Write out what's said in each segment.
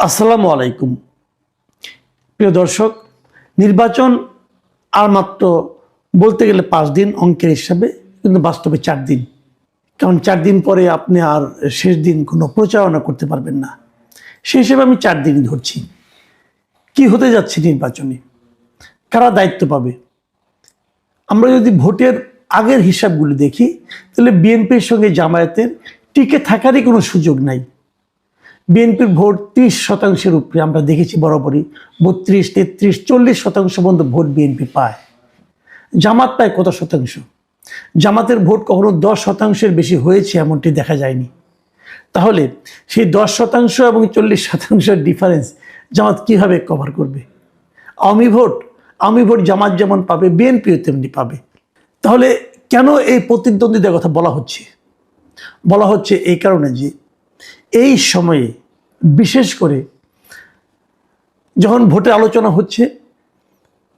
আসসালামু আলাইকুম প্রিয় দর্শক, নির্বাচন আর মাত্র বলতে গেলে 5 দিন অঙ্কের হিসাবে, কিন্তু বাস্তবে 4 দিন। কারণ 4 দিন পরে আপনি আর শেষ দিন কোনো প্রচারণা করতে পারবেন না। সেই হিসেবে আমি 4 দিনই ধরছি। কি হতে যাচ্ছে নির্বাচনে, কারা দায়িত্ব পাবে? আমরা যদি ভোটের আগের হিসাবগুলো দেখি, তাহলে বিএনপির সঙ্গে জামায়াতের টিকে থাকারই কোনো সুযোগ নাই। বিএনপির ভোট 30% উপরে আমরা দেখেছি বরাবরই, 32, 33, 40% পর্যন্ত ভোট বিএনপি পায়। জামাত পায় কত শতাংশ? জামাতের ভোট কখনো 10%-এর বেশি হয়েছে এমনটি দেখা যায়নি। তাহলে সেই 10% এবং 40%-এর ডিফারেন্স জামাত কিভাবে কভার করবে? আওয়ামী ভোট জামাত যেমন পাবে, বিএনপিও তেমনি পাবে। তাহলে কেন এই প্রতিদ্বন্দ্বিতার কথা বলা হচ্ছে এই কারণে যে এই সময়ে বিশেষ করে যখন ভোটে আলোচনা হচ্ছে,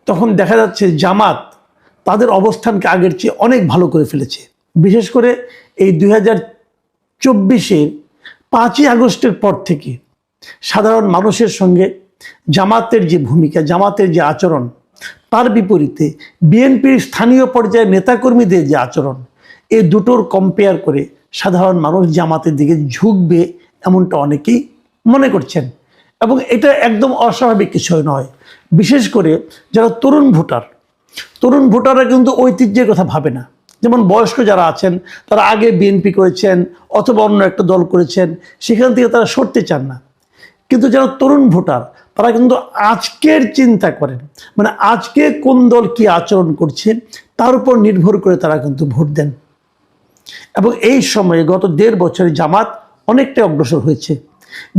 তখন দেখা যাচ্ছে জামাত তাদের অবস্থানকে আগের চেয়ে অনেক ভালো করে ফেলেছে। বিশেষ করে এই 2024-এর 5ই আগস্টের পর থেকে সাধারণ মানুষের সঙ্গে জামাতের যে ভূমিকা, জামাতের যে আচরণ, তার বিপরীতে বিএনপির স্থানীয় পর্যায়ের নেতাকর্মীদের যে আচরণ, এই দুটোর কম্পেয়ার করে সাধারণ মানুষ জামাতের দিকে ঝুঁকবে এমনটা অনেকেই মনে করছেন। এবং এটা একদম অস্বাভাবিক কিছু নয়। বিশেষ করে যারা তরুণ ভোটাররা কিন্তু ঐতিহ্যের কথা ভাবে না। যেমন বয়স্ক যারা আছেন, তারা আগে বিএনপি করেছেন অথবা অন্য একটা দল করেছেন, সেখান থেকে তারা সরতে চান না। কিন্তু যারা তরুণ ভোটার, তারা কিন্তু আজকের চিন্তা করেন, মানে আজকে কোন দল কি আচরণ করছে তার উপর নির্ভর করে তারা কিন্তু ভোট দেন। এবং এই সময়ে গত 1.5 বছরে জামাত অনেকটাই অগ্রসর হয়েছে।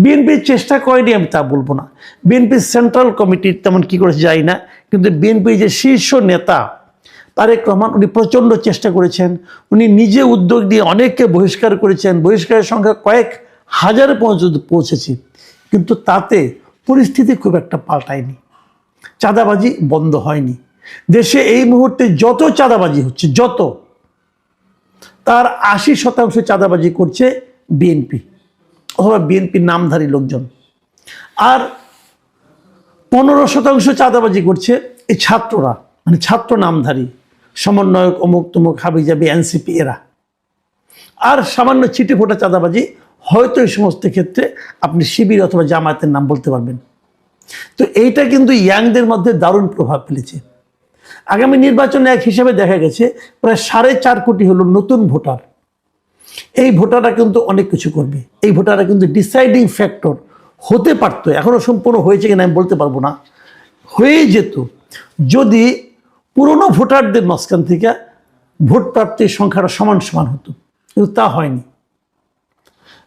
বিএনপির চেষ্টা করেনি আমি তা বলবো না, বিএনপির সেন্ট্রাল কমিটি তেমন কি করেছে যাই না, কিন্তু বিএনপির যে শীর্ষ নেতা তারেক রহমান, উনি প্রচণ্ড চেষ্টা করেছেন। উনি নিজে উদ্যোগ নিয়ে অনেককে বহিষ্কার করেছেন, বহিষ্কারের সংখ্যা কয়েক হাজারে পৌঁছেছে। কিন্তু তাতে পরিস্থিতি খুব একটা পাল্টায়নি, চাঁদাবাজি বন্ধ হয়নি। দেশে এই মুহূর্তে যত চাঁদাবাজি হচ্ছে, তার 80% চাঁদাবাজি করছে বিএনপি অথবা বিএনপির নামধারী লোকজন। আর 15% চাঁদাবাজি করছে এই ছাত্ররা, মানে ছাত্র নামধারী সমন্বয়ক, অমুক তমুক, হাবিজাবি, এনসিপি এরা। আর সামান্য ছিটে ফোটা চাঁদাবাজি হয়তো এই সমস্ত ক্ষেত্রে আপনি শিবির অথবা জামায়াতের নাম বলতে পারবেন। তো এইটা কিন্তু ইয়াংদের মধ্যে দারুণ প্রভাব ফেলেছে। আগামী নির্বাচনে এক হিসাবে দেখা গেছে প্রায় 4.5 কোটি হলো নতুন ভোটার। এই ভোটাররা কিন্তু অনেক কিছু করবে। এই ভোটাররা কিন্তু ডিসাইডিং ফ্যাক্টর হতে পারতো, এখনো সম্পূর্ণ হয়েছে কিনা আমি বলতে পারবো না, হয়ে যেত যদি পুরনো ভোটারদের মাঝখান থেকে ভোট প্রাপ্তির সংখ্যাটা সমান হতো। কিন্তু তা হয়নি।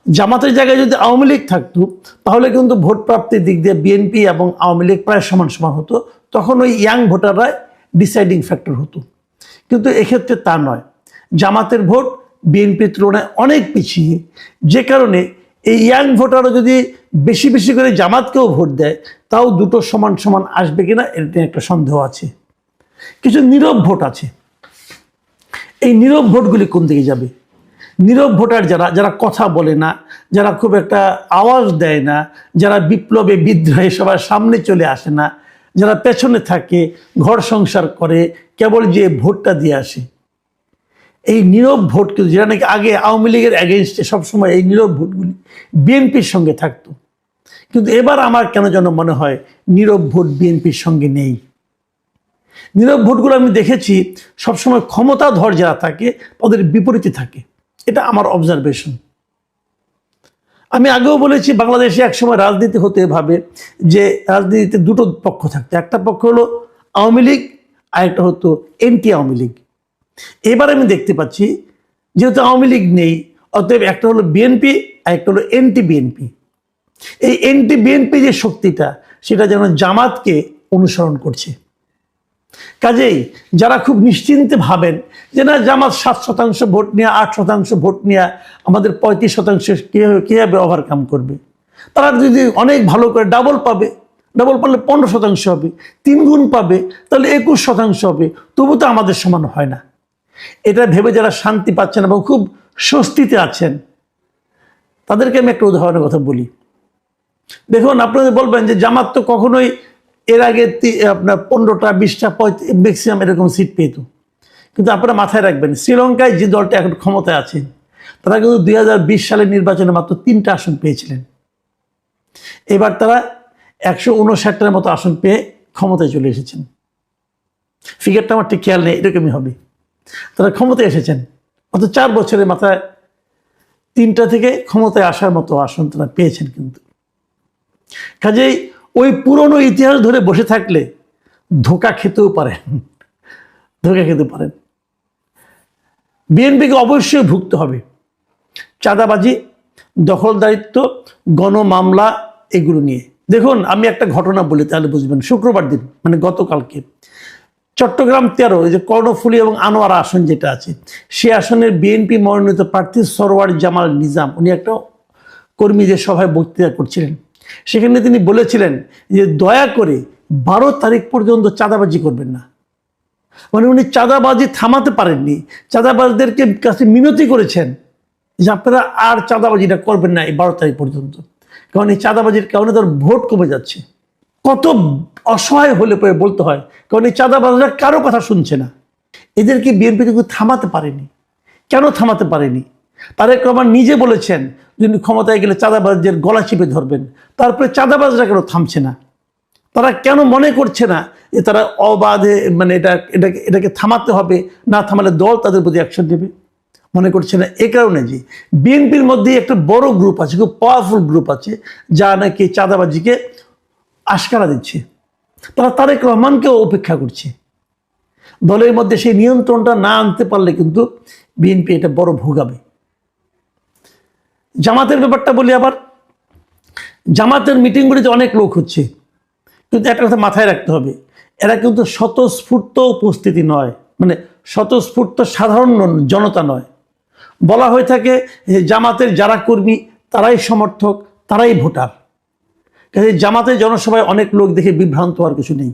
জামাতের জায়গায় যদি আওয়ামী লীগ থাকতো, তাহলে কিন্তু ভোট প্রাপ্তির দিক দিয়ে বিএনপি এবং আওয়ামী লীগ প্রায় সমান হতো। তখন ওই ইয়াং ভোটাররাই ডিসাইডিং ফ্যাক্টর হতো। কিন্তু এক্ষেত্রে তা নয়। জামাতের ভোট বিএনপির তুলনায় অনেক পিছিয়ে, যে কারণে এই ইয়াং ভোটাররা যদি বেশি করে জামাতকেও ভোট দেয়, তাও দুটো সমান আসবে কিনা এটা একটা সন্দেহ আছে। কিছু নীরব ভোট আছে। এই নীরব ভোটগুলি কোন দিকে যাবে? নীরব ভোটার যারা কথা বলে না, যারা খুব একটা আওয়াজ দেয় না, যারা বিপ্লবে বিদ্রোহে সবার সামনে চলে আসে না, যারা পেছনে থাকে, ঘর সংসার করে, কেবল যে ভোটটা দিয়ে আসে, এই নীরব ভোট কিন্তু, যেটা নাকি আগে আওয়ামী লীগের অ্যাগেনস্টে সবসময় এই নীরব ভোটগুলি বিএনপির সঙ্গে থাকতো, কিন্তু এবার আমার কেন যেন মনে হয় নীরব ভোট বিএনপির সঙ্গে নেই। নীরব ভোটগুলো আমি দেখেছি সবসময় ক্ষমতাধর যারা থাকে তাদের বিপরীতে থাকে। এটা আমার অবজারভেশন। আমি আগেও বলেছি, বাংলাদেশে একসময় রাজনীতি হতে ভাবে যে রাজনীতিতে দুটো পক্ষ থাকতো। একটা পক্ষ হলো আওয়ামী লীগ, আর একটা হতো এন্টি আওয়ামী লীগ। এবার আমি দেখতে পাচ্ছি যেহেতু আওয়ামী লীগ নেই, অতএব একটা হলো বিএনপি আর একটা হলো এন্টি বিএনপি। এই এন্টি বিএনপি যে শক্তিটা, সেটা যেন জামাতকে অনুসরণ করছে। কাজেই যারা খুব নিশ্চিন্তে ভাবেন যে না, জামাত 7% ভোট নিয়ে, 8% ভোট নিয়ে আমাদের 35% কীভাবে ওভারকাম করবে, তারা যদি অনেক ভালো করে ডাবল পারলে 15% হবে, 3 গুণ পাবে, তাহলে 21% হবে, তবু তো আমাদের সমান হয় না। এটা ভেবে যারা শান্তি পাচ্ছেন এবং খুব স্বস্তিতে আছেন, তাদেরকে আমি একটা উদাহরণের কথা বলি। দেখুন, আপনাদের বলবেন যে জামাত তো কখনোই এর আগে আপনার 15টা 20টা ম্যাক্সিমাম এরকম সিট পেত, কিন্তু আপনারা মাথায় রাখবেন শ্রীলঙ্কায় যে দলটা এখন ক্ষমতায় আছে তারা কিন্তু 2020 সালের নির্বাচনে মাত্র 3টা আসন পেয়েছিলেন। এবার তারা 159টার মতো আসন পেয়ে ক্ষমতায় চলে এসেছেন। ফিগারটা আমার ঠিক খেয়াল নেই, এরকমই হবে। তারা ক্ষমতায় এসেছেন অত 4 বছরের মাথায় 3টা থেকে ক্ষমতায় আসার মতো আসন তারা পেয়েছেন। কিন্তু কাজেই ওই পুরনো ইতিহাস ধরে বসে থাকলে ধোঁকা খেতেও পারেন, ধোঁকা খেতে পারেন। বিএনপিকে অবশ্যই ভুগতে হবে চাঁদাবাজি, দখলদারিত্ব, গণমামলা এগুলো নিয়ে। দেখুন, আমি একটা ঘটনা বলি তাহলে বুঝবেন। শুক্রবার দিন মানে গতকালকে চট্টগ্রাম 13 এই যে কর্ণফুলী এবং আনোয়ারা আসন যেটা আছে, সে আসনের বিএনপি মনোনীত প্রার্থী সরওয়ার জামাল নিজাম উনি একটা কর্মীদের সভায় বক্তৃতা করছিলেন। সেখানে তিনি বলেছিলেন যে দয়া করে 12 তারিখ পর্যন্ত চাঁদাবাজি করবেন না। মানে উনি চাঁদাবাজি থামাতে পারেননি, চাঁদাবাজদেরকে কাছে মিনতি করেছেন যে আপনারা আর চাঁদাবাজিটা করবেন না এই 12 তারিখ পর্যন্ত, কারণ এই চাঁদাবাজির কারণে তার ভোট কমে যাচ্ছে। কত অসহায় হলে পরে বলতে হয়, কারণ এই চাঁদাবাজরা কারো কথা শুনছে না। এদেরকে বিএনপি কিন্তু থামাতে পারেনি। কেন থামাতে পারেনি? তারেক রহমান নিজে বলেছেন যিনি ক্ষমতায় গেলে চাঁদাবাজদের গলা চিপে ধরবেন। তারপরে চাঁদাবাজরা কেন থামছে না? তারা কেন মনে করছে না যে তারা অবাধে মানে এটাকে থামাতে হবে, না থামালে দল তাদের প্রতি অ্যাকশন নেবে? মনে করছে না এ কারণে যে বিএনপির মধ্যে একটা বড় গ্রুপ আছে, খুব পাওয়ারফুল গ্রুপ আছে, যা নাকি চাঁদাবাজিকে আশকারা দিচ্ছে। তারা তারেক রহমানকেও উপেক্ষা করছে। দলের মধ্যে সেই নিয়ন্ত্রণটা না আনতে পারলে কিন্তু বিএনপি এটা বড় ভোগাবে। জামাতের ব্যাপারটা বলি আবার। জামাতের মিটিংগুলিতে অনেক লোক হচ্ছে, কিন্তু একটা কথা মাথায় রাখতে হবে, এরা কিন্তু স্বতঃস্ফূর্ত উপস্থিতি নয়, মানে স্বতঃস্ফূর্ত সাধারণ জনতা নয়। বলা হয়ে থাকে যে জামাতের যারা কর্মী তারাই সমর্থক, তারাই ভোটার। কাজে জামাতের জনসভায় অনেক লোক দেখে বিভ্রান্ত হওয়ার কিছু নেই।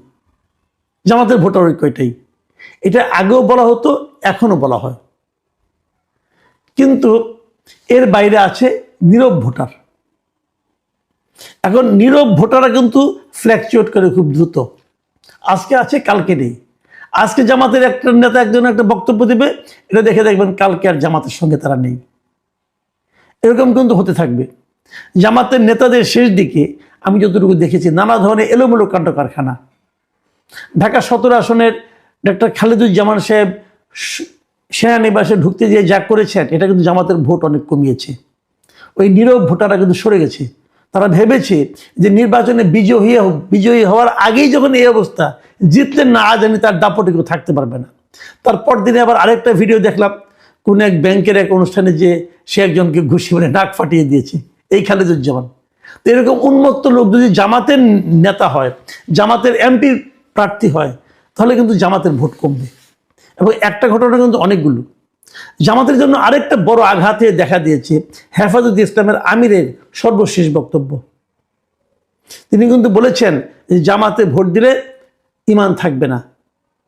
জামাতের ভোটার ঐক্য এটাই। এটা আগেও বলা হতো, এখনো বলা হয়। কিন্তু এর বাইরে আছে নীরব ভোটার। এখন নীরব ভোটাররা কিন্তু ফ্ল্যাকচুয়েট করে খুব দ্রুত, আজকে আছে কালকে নেই। আজকে জামাতের একটা নেতা একজন একটা বক্তব্য দেবে, এটা দেখে দেখবেন কালকে আর জামাতের সঙ্গে তারা নেই। এরকম কিন্তু হতে থাকবে। জামাতের নেতাদের শেষ দিকে আমি যতটুকু দেখেছি নানা ধরনের এলোমেলো কাণ্ড কারখানা। ঢাকা 17 আসনের ডক্টর খালেদুজ্জামান সাহেব সেনানিবাসে ঢুকতে গিয়ে যা করেছেন, এটা কিন্তু জামাতের ভোট অনেক কমিয়েছে। ওই নীরব ভোটাররা কিন্তু সরে গেছে। তারা ভেবেছে যে নির্বাচনে বিজয়ী হওয়ার আগেই যখন এই অবস্থা, জিতলেন না জানি তার দাপটে কেউ থাকতে পারবে না। তারপর দিনে আবার আরেকটা ভিডিও দেখলাম, কোন এক ব্যাংকের এক অনুষ্ঠানে যে সে একজনকে ঘুষি মেরে নাক ফাটিয়ে দিয়েছে, এই খালেদুজ্জামান। তো এরকম উন্মত্ত লোক যদি জামাতের নেতা হয়, জামাতের এমপি প্রার্থী হয়, তাহলে কিন্তু জামাতের ভোট কমবে। এবং একটা ঘটনা কিন্তু অনেকগুলো। জামাতের জন্য আরেকটা বড় আঘাতে দেখা দিয়েছে হেফাজত ইসলামের আমিরের সর্বশেষ বক্তব্য। তিনি কিন্তু বলেছেন যে জামাতে ভোট দিলে ঈমান থাকবে না,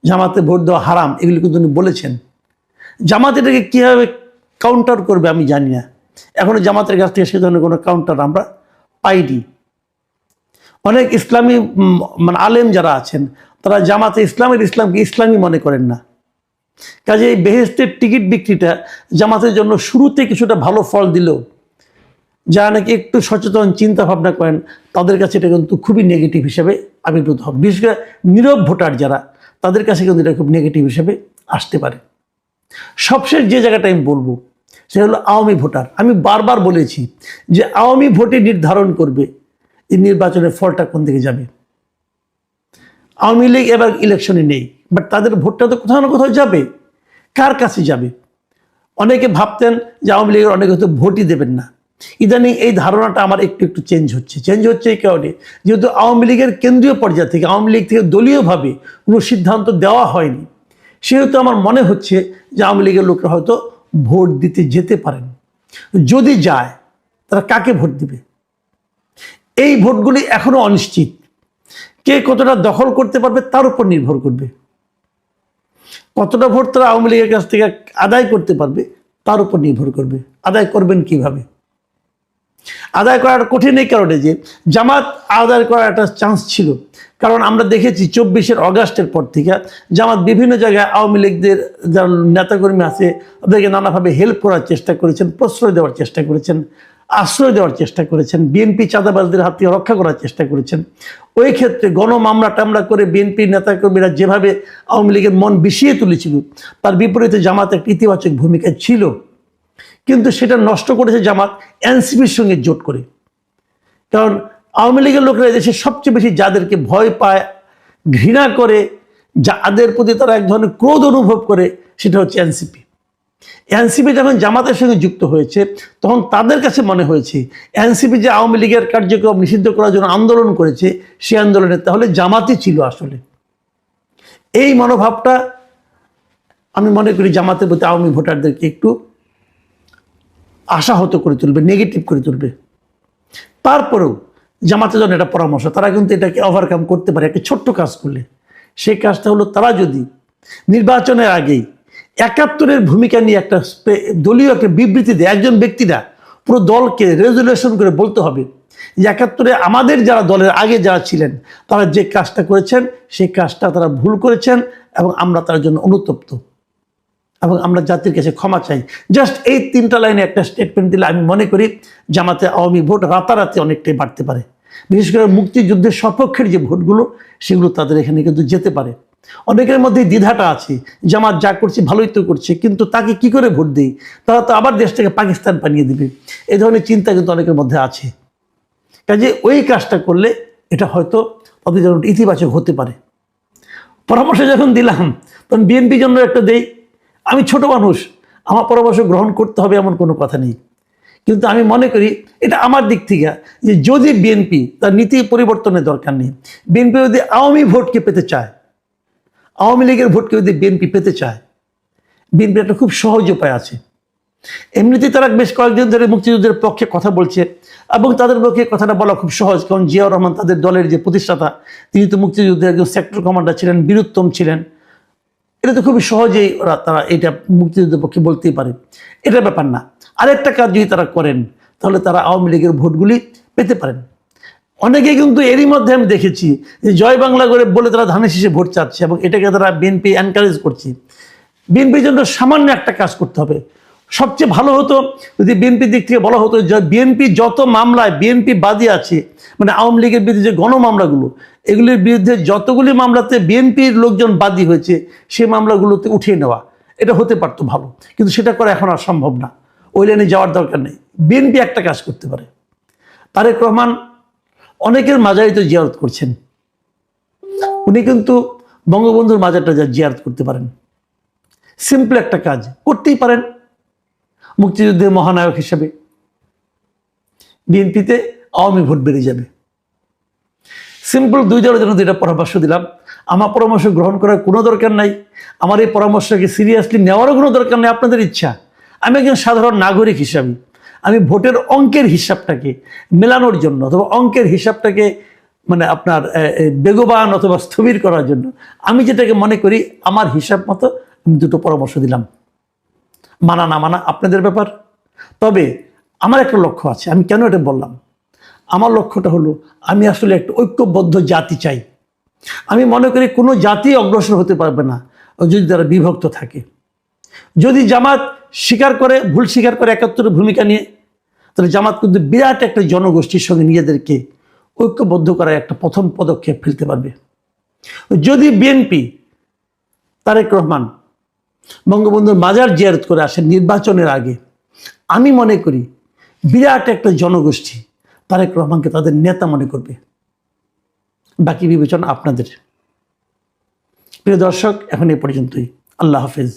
জামাতে ভোট দেওয়া হারাম, এগুলি কিন্তু তিনি বলেছেন। জামাত এটাকে কীভাবে কাউন্টার করবে আমি জানি না। এখনো জামাতের কাছ থেকে সে ধরনের কোনো কাউন্টার আমরা পাইনি। অনেক ইসলামী মানে আলেম যারা আছেন তারা জামাতে ইসলামকে ইসলামী মনে করেন না। কাজে এই বেহেশতের টিকিট বিক্রিটা জামাতের জন্য শুরুতে কিছুটা ভালো ফল দিল, যারা নাকি একটু সচেতন চিন্তা ভাবনা করেন তাদের কাছে এটা কিন্তু খুবই নেগেটিভ হিসেবে আবির্ভূত হবে। বিশেষ করে নীরব ভোটার যারা, তাদের কাছে কিন্তু এটা খুব নেগেটিভ হিসেবে আসতে পারে। সবশেষ যে জায়গাটা আমি বলবো সেটা হলো আওয়ামী ভোটার। আমি বারবার বলেছি যে আওয়ামী ভোটে নির্ধারণ করবে এই নির্বাচনের ফলটা কোন দিকে যাবে। আওয়ামী লীগ এবার ইলেকশনে নেই, বাট তাদের ভোটটা তো কোথাও না কোথাও যাবে। কার কাছে যাবে? অনেকে ভাবতেন যে আওয়ামী লীগের অনেকে হয়তো ভোটই দেবেন না। ইদানিং এই ধারণাটা আমার একটু চেঞ্জ হচ্ছে এই কারণে, যেহেতু আওয়ামী লীগের কেন্দ্রীয় পর্যায় থেকে, আওয়ামী লীগ থেকে দলীয়ভাবে কোনো সিদ্ধান্ত দেওয়া হয়নি, সেহেতু আমার মনে হচ্ছে যে আওয়ামী লীগের লোকরা হয়তো ভোট দিতে যেতে পারেন। যদি যায় তারা কাকে ভোট দিবে? এই ভোটগুলি এখনো অনিশ্চিত। কে কতটা দখল করতে পারবে তার উপর নির্ভর করবে। কতটা ভোট তারা আওয়ামী লীগের কাছ থেকে আদায় করতে পারবে তার উপর নির্ভর করবে। আদায় করবেন কিভাবে? আদায় করার কঠিন এই কারণে যে জামাত আদায় করার একটা চান্স ছিল, কারণ আমরা দেখেছি 24 অগাস্টের পর থেকে জামাত বিভিন্ন জায়গায় আওয়ামী লীগদের যারা নেতাকর্মী আছে ওদেরকে নানাভাবে হেল্প করার চেষ্টা করেছেন, প্রশ্রয় দেওয়ার চেষ্টা করেছেন, আশ্রয় দেওয়ার চেষ্টা করেছেন, বিএনপি চাঁদাবাজদের হাত থেকে রক্ষা করার চেষ্টা করেছেন। ওই ক্ষেত্রে গণমামলা টামলা করে বিএনপি নেতাকর্মীরা যেভাবে আওয়ামী লীগের মন বিষিয়ে তুলেছিল, তার বিপরীতে জামাত একটা ইতিবাচক ভূমিকা ছিল। কিন্তু সেটা নষ্ট করেছে জামাত এনসিপির সঙ্গে জোট করে। কারণ আওয়ামী লীগের লোকেরা দেশে সবচেয়ে বেশি যাদেরকে ভয় পায়, ঘৃণা করে, যাদের প্রতি তারা এক ধরনের ক্রোধ অনুভব করে, সেটা হচ্ছে এনসিপি। এনসিপি যখন জামাতের সঙ্গে যুক্ত হয়েছে তখন তাদের কাছে মনে হয়েছে এনসিপি যে আওয়ামী লীগের কার্যক্রম নিষিদ্ধ করার জন্য আন্দোলন করেছে, সেই আন্দোলনে তাহলে জামাতই ছিল আসলে। এই মনোভাবটা আমি মনে করি জামাতের প্রতি আওয়ামী ভোটারদেরকে একটু আশাহত করে তুলবে, নেগেটিভ করে তুলবে। তারপরেও জামাতের জন্য এটা পরামর্শ, তারা কিন্তু এটাকে ওভারকাম করতে পারে একটা ছোট্ট কাজ করলে। সেই কাজটা হলো তারা যদি নির্বাচনের আগেই 71-এর ভূমিকা নিয়ে একটা দলীয় একটা বিবৃতি দেয়, একজন ব্যক্তিরা পুরো দলকে রেজুলেশন করে বলতে হবে যে 71-এ আমাদের যারা দলের আগে যারা ছিলেন তারা যে কাজটা করেছেন সেই কাজটা তারা ভুল করেছেন এবং আমরা তার জন্য অনুতপ্ত এবং আমরা জাতির কাছে ক্ষমা চাই। জাস্ট এই 3টা লাইনে একটা স্টেটমেন্ট দিলে আমি মনে করি জামাতে আওয়ামী ভোট রাতারাতি অনেকটাই বাড়তে পারে। বিশেষ করে মুক্তিযুদ্ধের সপক্ষের যে ভোটগুলো সেগুলো তাদের এখানে কিন্তু যেতে পারে। অনেকের মধ্যে দ্বিধাটা আছে, জামাত যা করছে ভালোই তো করছে, কিন্তু তাকে কি করে ভোট দেই, তারা তো আবার দেশটাকে পাকিস্তান বানিয়ে দেবে, এই ধরনের চিন্তা কিন্তু অনেকের মধ্যে আছে। কাজে ওই কাজটা করলে এটা হয়তো তাদের জন্য ইতিবাচক হতে পারে। পরামর্শ যখন দিলাম তখন বিএনপির জন্য একটা দেই। আমি ছোট মানুষ, আমার পরামর্শ গ্রহণ করতে হবে এমন কোনো কথা নেই, কিন্তু আমি মনে করি এটা আমার দিক থেকে যে যদি বিএনপি তার নীতি পরিবর্তনের দরকার নেই, বিএনপি যদি আওয়ামী ভোটকে পেতে চায়, আওয়ামী লীগের ভোটকে যদি বিএনপি পেতে চায়, বিএনপির একটা খুব সহজ উপায় আছে। এমনিতেই তারা বেশ কয়েকদিন ধরে মুক্তিযুদ্ধের পক্ষে কথা বলছে এবং তাদের পক্ষে কথাটা বলা খুব সহজ, কারণ জিয়াউর রহমান তাদের দলের যে প্রতিষ্ঠাতা, তিনি তো মুক্তিযুদ্ধের একজন সেক্টর কমান্ডার ছিলেন, বীরুত্তম ছিলেন। এটা তো খুবই সহজেই তারা এটা মুক্তিযুদ্ধের পক্ষে বলতেই পারে, এটা ব্যাপার না। আরেকটা কাজ যদি তারা করেন তাহলে তারা আওয়ামী লীগের ভোটগুলি পেতে পারেন। অনেকে কিন্তু এরই মধ্যে আমি দেখেছি যে জয় বাংলা করে বলে তারা ধানের শীষে ভোট চাচ্ছে এবং এটাকে তারা বিএনপি এনকারেজ করছে। বিএনপির জন্য সামান্য একটা কাজ করতে হবে। সবচেয়ে ভালো হতো যদি বিএনপির দিক থেকে বলা হতো যে বিএনপি যত মামলায় বিএনপি বাদী আছে, মানে আওয়ামী লীগের বিরুদ্ধে যে গণমামলাগুলো, এগুলির বিরুদ্ধে যতগুলি মামলাতে বিএনপির লোকজন বাদী হয়েছে সেই মামলাগুলোতে উঠিয়ে নেওয়া, এটা হতে পারতো ভালো, কিন্তু সেটা করা এখন আর সম্ভব না। ওই লাইনে যাওয়ার দরকার নেই। বিএনপি একটা কাজ করতে পারে, তারেক রহমান অনেকের মাজারই তো জিয়ারত করছেন, উনি কিন্তু বঙ্গবন্ধুর মাজারটা যা জিয়ারত করতে পারেন। সিম্পল একটা কাজ করতেই পারেন মুক্তিযুদ্ধের মহানায়ক হিসেবে। বিএনপিতে আওয়ামী ভোট বেড়ে যাবে। সিম্পল দুই দলের জন্য দুইটা পরামর্শ দিলাম। আমার পরামর্শ গ্রহণ করার কোনো দরকার নাই, আমার এই পরামর্শকে সিরিয়াসলি নেওয়ারও কোনো দরকার নেই, আপনাদের ইচ্ছা। আমি একজন সাধারণ নাগরিক হিসাবে আমি ভোটের অঙ্কের হিসাবটাকে মেলানোর জন্য অথবা অঙ্কের হিসাবটাকে মানে আপনার বেগবান অথবা স্থবির করার জন্য আমি যেটাকে মনে করি আমার হিসাব মতো আমি দুটো পরামর্শ দিলাম। মানা না মানা আপনাদের ব্যাপার। তবে আমার একটা লক্ষ্য আছে। আমি কেন এটা বললাম? আমার লক্ষ্যটা হলো আমি আসলে একটা ঐক্যবদ্ধ জাতি চাই। আমি মনে করি কোনো জাতি অগ্রসর হতে পারবে না যদি তারা বিভক্ত থাকে। যদি জামাত স্বীকার করে, ভুল স্বীকার করে 71-এর ভূমিকা নিয়ে, তাহলে জামাত কিন্তু বিরাট একটা জনগোষ্ঠীর সঙ্গে নিজেদেরকে ঐক্যবদ্ধ করার একটা প্রথম পদক্ষেপ ফেলতে পারবে। যদি বিএনপি তারেক রহমান বঙ্গবন্ধুর মাজার জিয়ারত করে আসেন নির্বাচনের আগে, আমি মনে করি বিরাট একটা জনগোষ্ঠী তারেক রহমানকে তাদের নেতা মনে করবে। বাকি বিবেচনা আপনাদের। প্রিয় দর্শক, এখন এ পর্যন্তই। আল্লাহ হাফেজ।